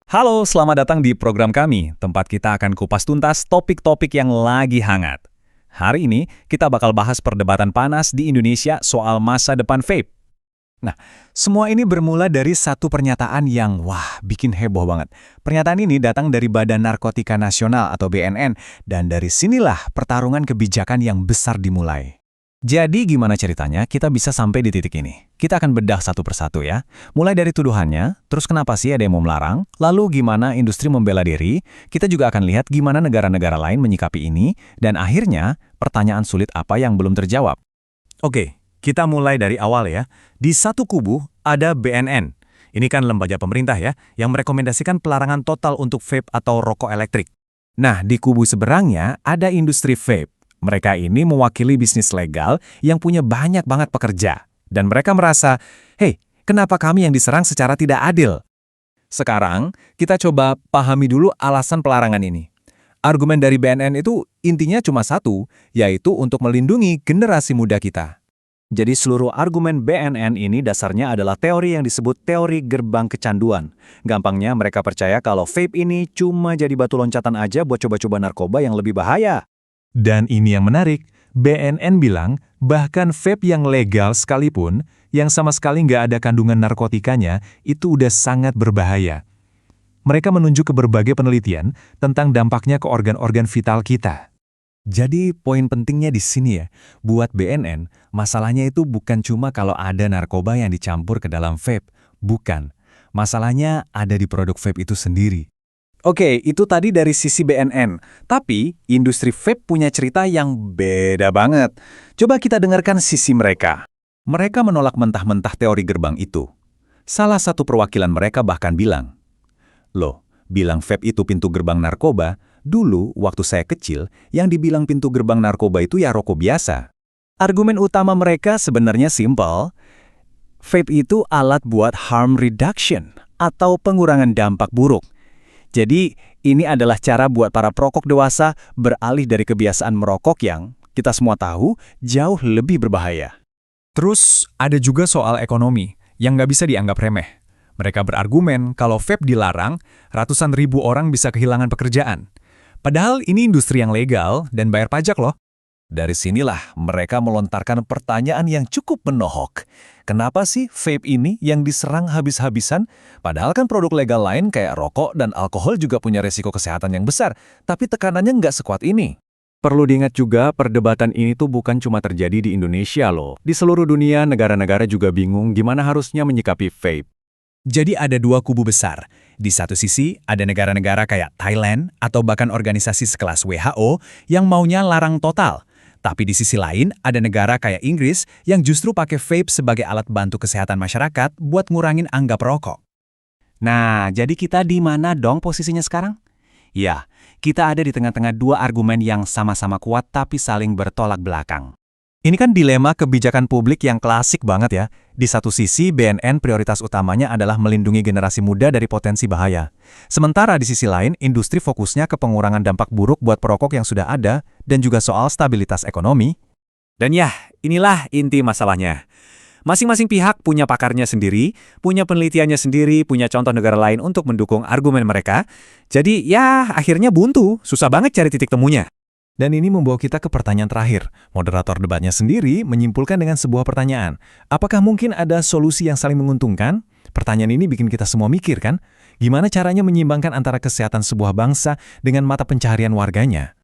Halo, selamat datang di program kami, tempat kita akan kupas tuntas topik-topik yang lagi hangat. Hari ini, kita bakal bahas perdebatan panas di Indonesia soal masa depan vape. Nah, semua ini bermula dari satu pernyataan yang, bikin heboh banget. Pernyataan ini datang dari Badan Narkotika Nasional atau BNN, dan dari sinilah pertarungan kebijakan yang besar dimulai. Jadi gimana ceritanya kita bisa sampai di titik ini? Kita akan bedah satu persatu ya. Mulai dari tuduhannya, terus kenapa sih ada yang mau melarang, lalu gimana industri membela diri, kita juga akan lihat gimana negara-negara lain menyikapi ini, dan akhirnya pertanyaan sulit apa yang belum terjawab. Oke, kita mulai dari awal ya. Di satu kubu ada BNN. Ini kan lembaga pemerintah ya, yang merekomendasikan pelarangan total untuk vape atau rokok elektrik. Nah, di kubu seberangnya ada industri vape. Mereka ini mewakili bisnis legal yang punya banyak banget pekerja. Dan mereka merasa, hey, kenapa kami yang diserang secara tidak adil? Sekarang, kita coba pahami dulu alasan pelarangan ini. Argumen dari BNN itu intinya cuma satu, yaitu untuk melindungi generasi muda kita. Jadi seluruh argumen BNN ini dasarnya adalah teori yang disebut teori gerbang kecanduan. Gampangnya mereka percaya kalau vape ini cuma jadi batu loncatan aja buat coba-coba narkoba yang lebih bahaya. Dan ini yang menarik, BNN bilang bahkan vape yang legal sekalipun, yang sama sekali nggak ada kandungan narkotikanya, itu udah sangat berbahaya. Mereka menunjuk ke berbagai penelitian tentang dampaknya ke organ-organ vital kita. Jadi poin pentingnya di sini ya, buat BNN, masalahnya itu bukan cuma kalau ada narkoba yang dicampur ke dalam vape, bukan. Masalahnya ada di produk vape itu sendiri. Oke, itu tadi dari sisi BNN. Tapi, industri vape punya cerita yang beda banget. Coba kita dengarkan sisi mereka. Mereka menolak mentah-mentah teori gerbang itu. Salah satu perwakilan mereka bahkan bilang, "Loh, bilang vape itu pintu gerbang narkoba, dulu waktu saya kecil, yang dibilang pintu gerbang narkoba itu ya rokok biasa." Argumen utama mereka sebenarnya simpel. Vape itu alat buat harm reduction, atau pengurangan dampak buruk. Jadi, ini adalah cara buat para perokok dewasa beralih dari kebiasaan merokok yang, kita semua tahu, jauh lebih berbahaya. Terus, ada juga soal ekonomi, yang nggak bisa dianggap remeh. Mereka berargumen kalau vape dilarang, ratusan ribu orang bisa kehilangan pekerjaan. Padahal ini industri yang legal dan bayar pajak loh. Dari sinilah mereka melontarkan pertanyaan yang cukup menohok. Kenapa sih vape ini yang diserang habis-habisan? Padahal kan produk legal lain kayak rokok dan alkohol juga punya resiko kesehatan yang besar, tapi tekanannya nggak sekuat ini. Perlu diingat juga, perdebatan ini tuh bukan cuma terjadi di Indonesia loh. Di seluruh dunia, negara-negara juga bingung gimana harusnya menyikapi vape. Jadi ada dua kubu besar. Di satu sisi, ada negara-negara kayak Thailand atau bahkan organisasi sekelas WHO yang maunya larang total. Tapi di sisi lain, ada negara kayak Inggris yang justru pakai vape sebagai alat bantu kesehatan masyarakat buat ngurangin angka perokok. Nah, jadi kita di mana dong posisinya sekarang? Ya, kita ada di tengah-tengah dua argumen yang sama-sama kuat tapi saling bertolak belakang. Ini kan dilema kebijakan publik yang klasik banget ya. Di satu sisi, BNN prioritas utamanya adalah melindungi generasi muda dari potensi bahaya. Sementara di sisi lain, industri fokusnya ke pengurangan dampak buruk buat perokok yang sudah ada dan juga soal stabilitas ekonomi. Dan ya, inilah inti masalahnya. Masing-masing pihak punya pakarnya sendiri, punya penelitiannya sendiri, punya contoh negara lain untuk mendukung argumen mereka. Jadi ya, akhirnya buntu, susah banget cari titik temunya. Dan ini membawa kita ke pertanyaan terakhir. Moderator debatnya sendiri menyimpulkan dengan sebuah pertanyaan. Apakah mungkin ada solusi yang saling menguntungkan? Pertanyaan ini bikin kita semua mikir kan? Gimana caranya menyeimbangkan antara kesehatan sebuah bangsa dengan mata pencaharian warganya?